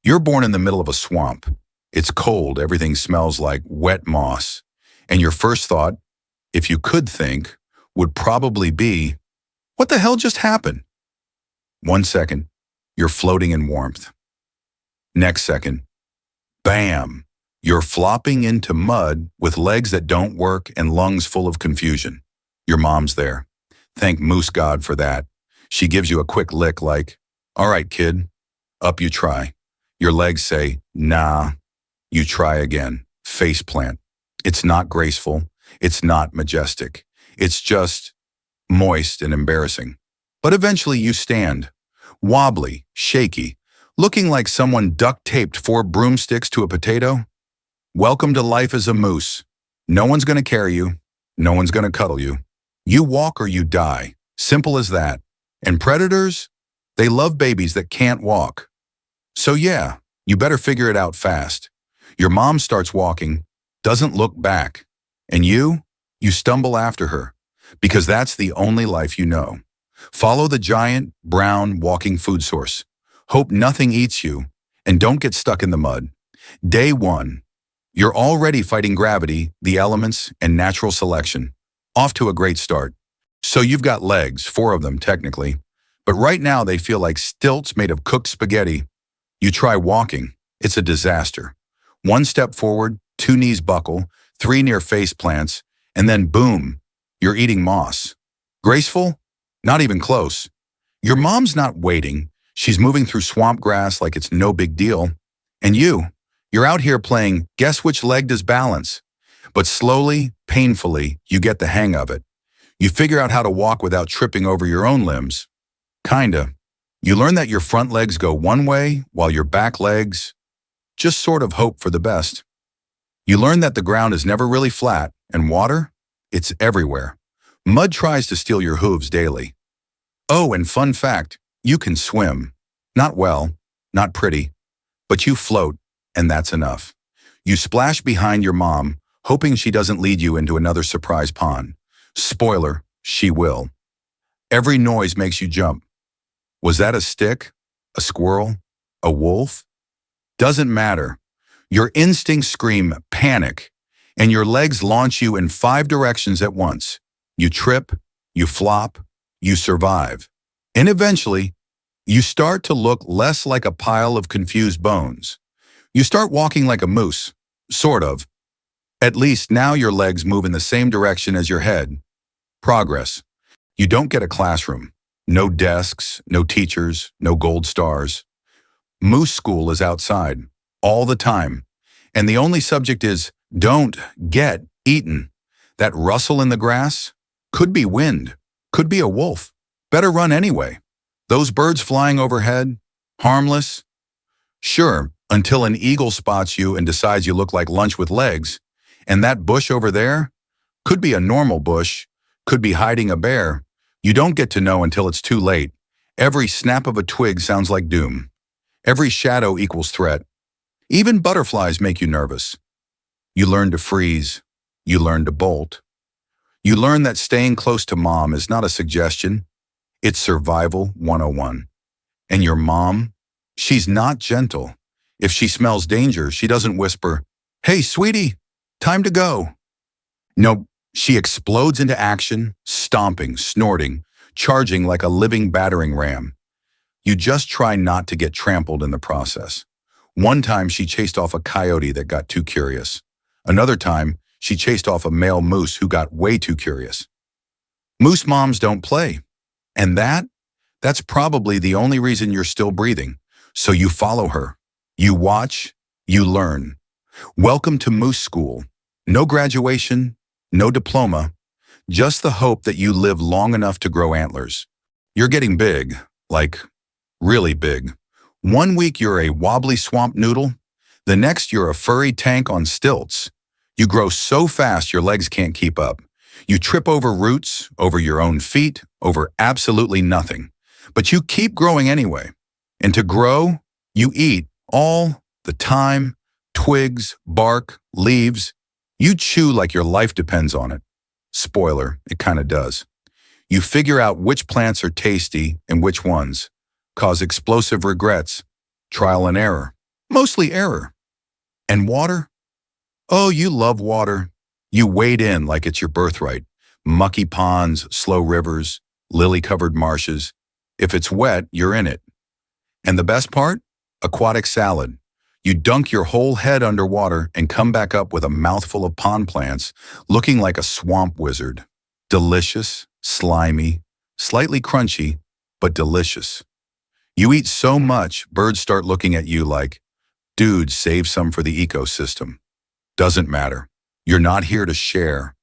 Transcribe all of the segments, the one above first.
You're born in the middle of a swamp. It's cold, everything smells like wet moss. And your first thought, if you could think, would probably be, what the hell just happened? 1 second, you're floating in warmth. Next second, bam, you're flopping into mud with legs that don't work and lungs full of confusion. Your mom's there. Thank Moose God for that. She gives you a quick lick like, all right, kid, up you try. Your legs say, nah. You try again. Face plant. It's not graceful. It's not majestic. It's just moist and embarrassing. But eventually you stand, wobbly, shaky, looking like someone duct-taped 4 broomsticks to a potato. Welcome to life as a moose. No one's going to carry you. No one's going to cuddle you. You walk or you die. Simple as that. And predators? They love babies that can't walk. So yeah, you better figure it out fast. Your mom starts walking, doesn't look back. And you stumble after her. Because that's the only life you know. Follow the giant, brown, walking food source. Hope nothing eats you. And don't get stuck in the mud. Day 1. You're already fighting gravity, the elements, and natural selection. Off to a great start. So you've got legs, 4 of them technically. But right now they feel like stilts made of cooked spaghetti. You try walking. It's a disaster. 1 step forward, 2 knees buckle, 3 near face plants, and then boom, you're eating moss. Graceful? Not even close. Your mom's not waiting. She's moving through swamp grass like it's no big deal. And you're out here playing guess which leg does balance. But slowly, painfully, you get the hang of it. You figure out how to walk without tripping over your own limbs. Kinda. You learn that your front legs go one way while your back legs just sort of hope for the best. You learn that the ground is never really flat, and water, it's everywhere. Mud tries to steal your hooves daily. Oh, and fun fact, you can swim. Not well, not pretty, but you float, and that's enough. You splash behind your mom, hoping she doesn't lead you into another surprise pond. Spoiler, she will. Every noise makes you jump. Was that a stick? A squirrel? A wolf? Doesn't matter. Your instincts scream panic, and your legs launch you in 5 directions at once. You trip, you flop, you survive. And eventually, you start to look less like a pile of confused bones. You start walking like a moose, sort of. At least now your legs move in the same direction as your head. Progress. You don't get a classroom. No desks, no teachers, no gold stars. Moose school is outside, all the time. And the only subject is, don't get eaten. That rustle in the grass? Could be wind. Could be a wolf. Better run anyway. Those birds flying overhead? Harmless? Sure, until an eagle spots you and decides you look like lunch with legs. And that bush over there? Could be a normal bush. Could be hiding a bear. You don't get to know until it's too late. Every snap of a twig sounds like doom. Every shadow equals threat. Even butterflies make you nervous. You learn to freeze. You learn to bolt. You learn that staying close to mom is not a suggestion. It's survival 101. And your mom? She's not gentle. If she smells danger, she doesn't whisper, "Hey, sweetie, time to go." No, she explodes into action, stomping, snorting, charging like a living battering ram. You just try not to get trampled in the process. One time she chased off a coyote that got too curious. Another time, she chased off a male moose who got way too curious. Moose moms don't play. And that's probably the only reason you're still breathing. So you follow her. You watch, you learn. Welcome to Moose School. No graduation, no diploma, just the hope that you live long enough to grow antlers. You're getting big, like really big. 1 week you're a wobbly swamp noodle. The next you're a furry tank on stilts. You grow so fast your legs can't keep up. You trip over roots, over your own feet, over absolutely nothing. But you keep growing anyway. And to grow, you eat all the time, twigs, bark, leaves. You chew like your life depends on it. Spoiler, it kind of does. You figure out which plants are tasty and which ones. Cause explosive regrets. Trial and error. Mostly error. And water? Oh, you love water. You wade in like it's your birthright. Mucky ponds, slow rivers, lily-covered marshes. If it's wet, you're in it. And the best part? Aquatic salad. You dunk your whole head underwater and come back up with a mouthful of pond plants, looking like a swamp wizard. Delicious, slimy, slightly crunchy, but delicious. You eat so much, birds start looking at you like, dude, save some for the ecosystem. Doesn't matter. You're not here to share.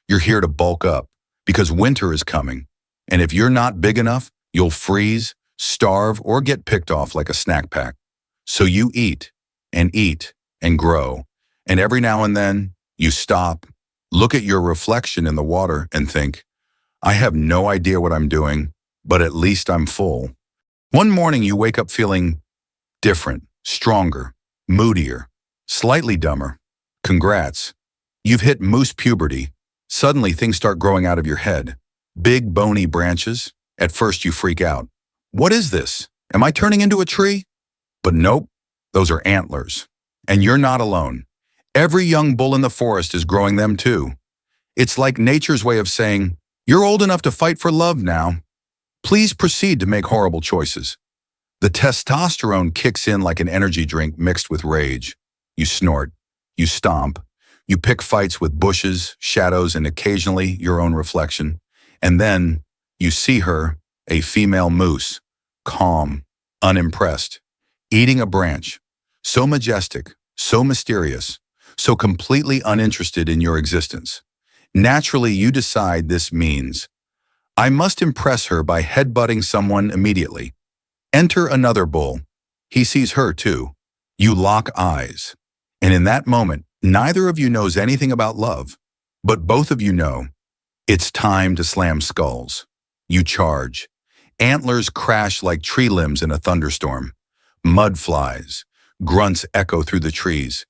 You're here to bulk up because winter is coming. And if you're not big enough, you'll freeze, starve, or get picked off like a snack pack. So you eat and grow. And every now and then you stop, look at your reflection in the water and think, I have no idea what I'm doing, but at least I'm full. One morning you wake up feeling different, stronger, moodier, slightly dumber. Congrats. You've hit moose puberty. Suddenly things start growing out of your head. Big bony branches. At first you freak out. What is this? Am I turning into a tree? But nope, those are antlers. And you're not alone. Every young bull in the forest is growing them too. It's like nature's way of saying, you're old enough to fight for love now. Please proceed to make horrible choices. The testosterone kicks in like an energy drink mixed with rage. You snort, you stomp, you pick fights with bushes, shadows, and occasionally your own reflection. And then you see her, a female moose, calm, unimpressed, eating a branch, so majestic, so mysterious, so completely uninterested in your existence. Naturally, you decide this means, I must impress her by headbutting someone immediately. Enter another bull. He sees her too. You lock eyes. And in that moment, neither of you knows anything about love, but both of you know it's time to slam skulls. You charge. Antlers crash like tree limbs in a thunderstorm. Mud flies. Grunts echo through the trees.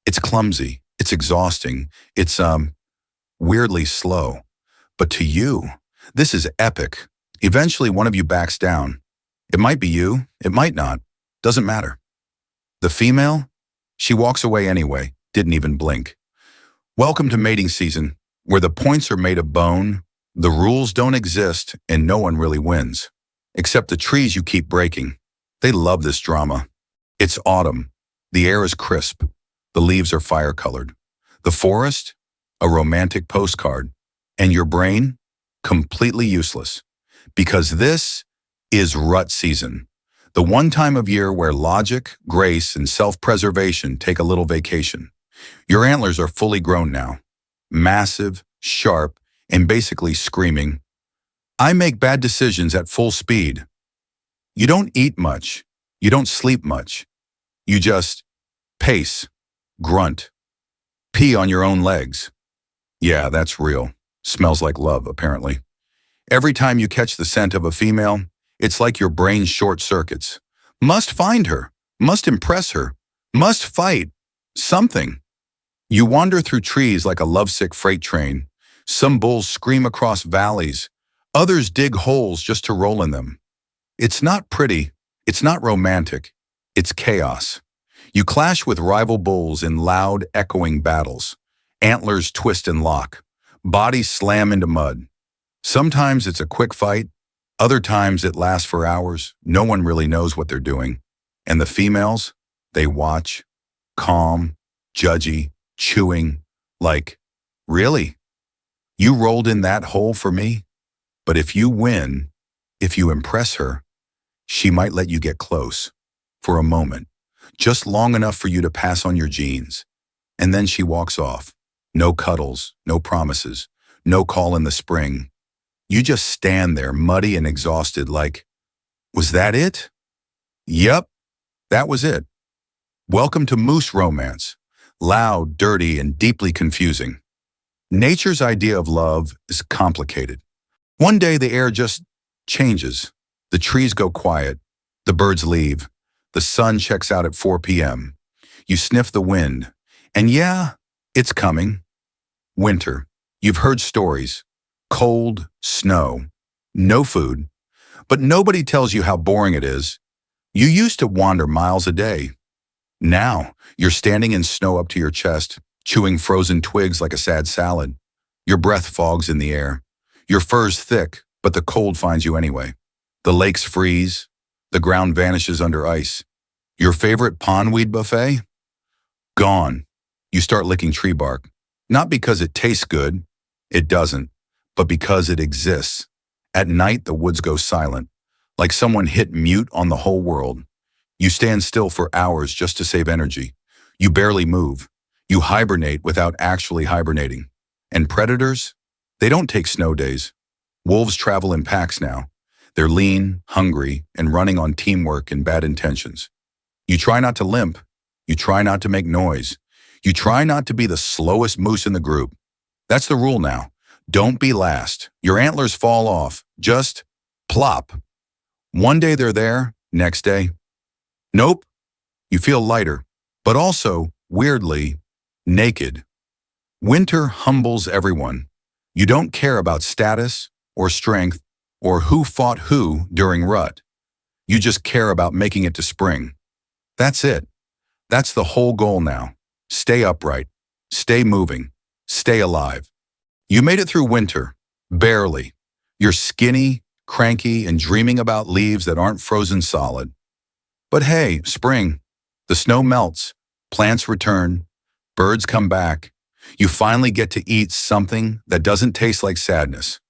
It's clumsy. It's exhausting. It's, weirdly slow. But to you, this is epic. Eventually, one of you backs down. It might be you. It might not. Doesn't matter. The female? She walks away anyway. Didn't even blink. Welcome to mating season, where the points are made of bone, the rules don't exist, and no one really wins. Except the trees you keep breaking. They love this drama. It's autumn. The air is crisp. The leaves are fire-colored. The forest? A romantic postcard. And your brain? Completely useless. Because this is rut season. The one time of year where logic, grace, and self-preservation take a little vacation. Your antlers are fully grown now. Massive, sharp, and basically screaming, I make bad decisions at full speed. You don't eat much. You don't sleep much. You just pace, grunt, pee on your own legs. Yeah, that's real. Smells like love, apparently. Every time you catch the scent of a female, it's like your brain short circuits. Must find her, must impress her, must fight, something. You wander through trees like a lovesick freight train. Some bulls scream across valleys. Others dig holes just to roll in them. It's not pretty. It's not romantic. It's chaos. You clash with rival bulls in loud, echoing battles. Antlers twist and lock. Bodies slam into mud. Sometimes it's a quick fight. Other times it lasts for hours. No one really knows what they're doing. And the females, they watch, calm, judgy, chewing, like, really? You rolled in that hole for me? But if you win, if you impress her, she might let you get close, for a moment, just long enough for you to pass on your genes. And then she walks off. No cuddles, no promises, no call in the spring. You just stand there muddy and exhausted like, was that it? Yep, that was it. Welcome to moose romance. Loud, dirty, and deeply confusing. Nature's idea of love is complicated. One day the air just changes. The trees go quiet. The birds leave. The sun checks out at 4 p.m. You sniff the wind. And yeah, it's coming. Winter. You've heard stories. Cold, snow, no food. But nobody tells you how boring it is. You used to wander miles a day. Now, you're standing in snow up to your chest, chewing frozen twigs like a sad salad. Your breath fogs in the air. Your fur's thick, but the cold finds you anyway. The lakes freeze. The ground vanishes under ice. Your favorite pondweed buffet? Gone. You start licking tree bark. Not because it tastes good, it doesn't, but because it exists. At night, the woods go silent, like someone hit mute on the whole world. You stand still for hours just to save energy. You barely move. You hibernate without actually hibernating. And predators? They don't take snow days. Wolves travel in packs now. They're lean, hungry, and running on teamwork and bad intentions. You try not to limp. You try not to make noise. You try not to be the slowest moose in the group. That's the rule now. Don't be last. Your antlers fall off. Just plop. One day they're there, next day, nope. You feel lighter, but also, weirdly, naked. Winter humbles everyone. You don't care about status or strength or who fought who during rut. You just care about making it to spring. That's it. That's the whole goal now. Stay upright. Stay moving. Stay alive. You made it through winter. Barely. You're skinny, cranky, and dreaming about leaves that aren't frozen solid. But hey, spring. The snow melts. Plants return. Birds come back. You finally get to eat something that doesn't taste like sadness.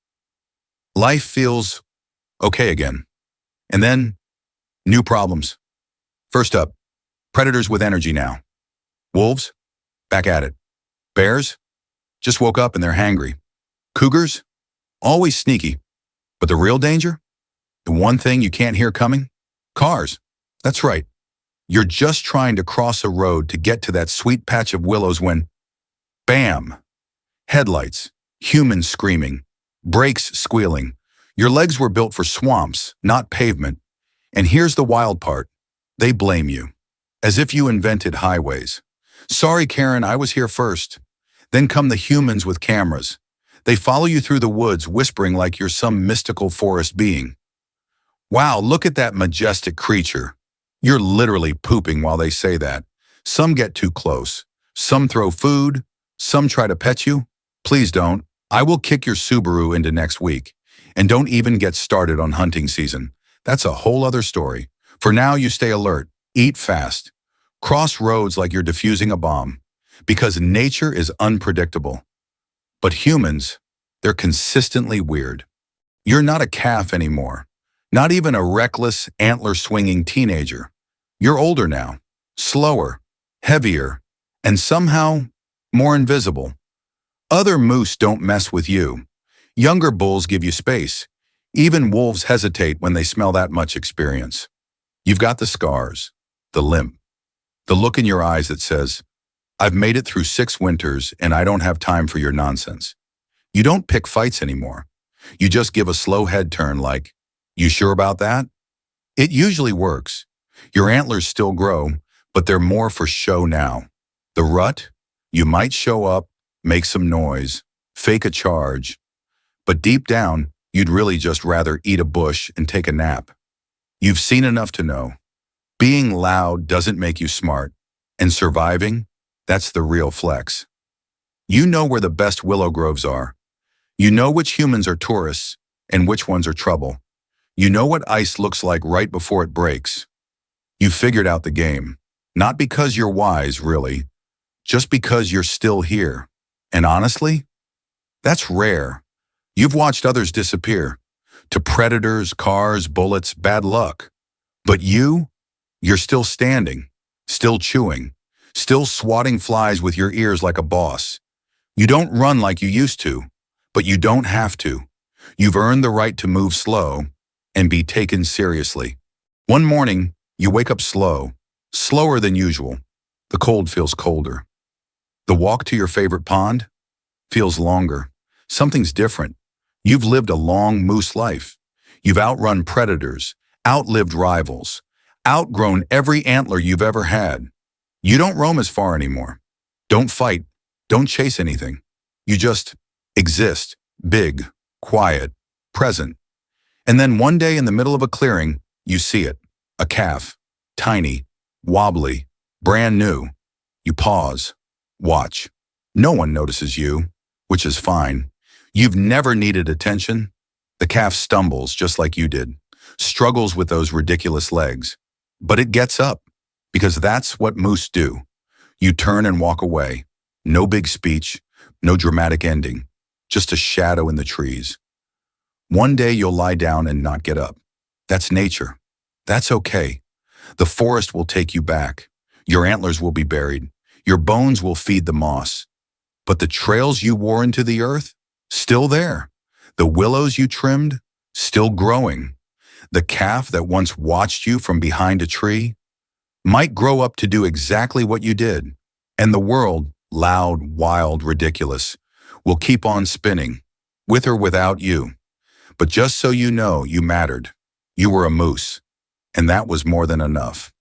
Life feels okay again. And then, new problems. First up, predators with energy now. Wolves, back at it. Bears, just woke up and they're hangry. Cougars, always sneaky. But the real danger? The one thing you can't hear coming? Cars. That's right. You're just trying to cross a road to get to that sweet patch of willows when, bam! Headlights, humans screaming, brakes squealing. Your legs were built for swamps, not pavement. And here's the wild part. They blame you. As if you invented highways. Sorry, Karen, I was here first. Then come the humans with cameras. They follow you through the woods, whispering like you're some mystical forest being. Wow, look at that majestic creature. You're literally pooping while they say that. Some get too close. Some throw food. Some try to pet you. Please don't. I will kick your Subaru into next week. And don't even get started on hunting season. That's a whole other story. For now, you stay alert. Eat fast. Cross roads like you're defusing a bomb. Because nature is unpredictable. But humans, they're consistently weird. You're not a calf anymore. Not even a reckless, antler-swinging teenager. You're older now, slower, heavier, and somehow more invisible. Other moose don't mess with you. Younger bulls give you space. Even wolves hesitate when they smell that much experience. You've got the scars, the limp, the look in your eyes that says, I've made it through 6 winters and I don't have time for your nonsense. You don't pick fights anymore. You just give a slow head turn like, you sure about that? It usually works. Your antlers still grow, but they're more for show now. The rut? You might show up, make some noise, fake a charge, but deep down, you'd really just rather eat a bush and take a nap. You've seen enough to know. Being loud doesn't make you smart, and surviving, that's the real flex. You know where the best willow groves are. You know which humans are tourists and which ones are trouble. You know what ice looks like right before it breaks. You figured out the game, not because you're wise, really, just because you're still here. And honestly, that's rare. You've watched others disappear. To predators, cars, bullets, bad luck. But you're still standing, still chewing, still swatting flies with your ears like a boss. You don't run like you used to, but you don't have to. You've earned the right to move slow and be taken seriously. One morning, you wake up slow, slower than usual. The cold feels colder. The walk to your favorite pond feels longer. Something's different. You've lived a long moose life. You've outrun predators, outlived rivals, outgrown every antler you've ever had. You don't roam as far anymore. Don't fight. Don't chase anything. You just exist, big, quiet, present. And then one day in the middle of a clearing, you see it, a calf, tiny, wobbly, Brand new. You pause. Watch. No one notices you, which is fine. You've never needed attention. The calf stumbles just like you did, struggles with those ridiculous legs. But it gets up, because that's what moose do. You turn and walk away. No big speech, no dramatic ending, just a shadow in the trees. One day you'll lie down and not get up. That's nature. That's okay. The forest will take you back. Your antlers will be buried. Your bones will feed the moss. But the trails you wore into the earth, still there. The willows you trimmed, still growing. The calf that once watched you from behind a tree might grow up to do exactly what you did. And the world, loud, wild, ridiculous, will keep on spinning, with or without you. But just so you know, you mattered. You were a moose, and that was more than enough.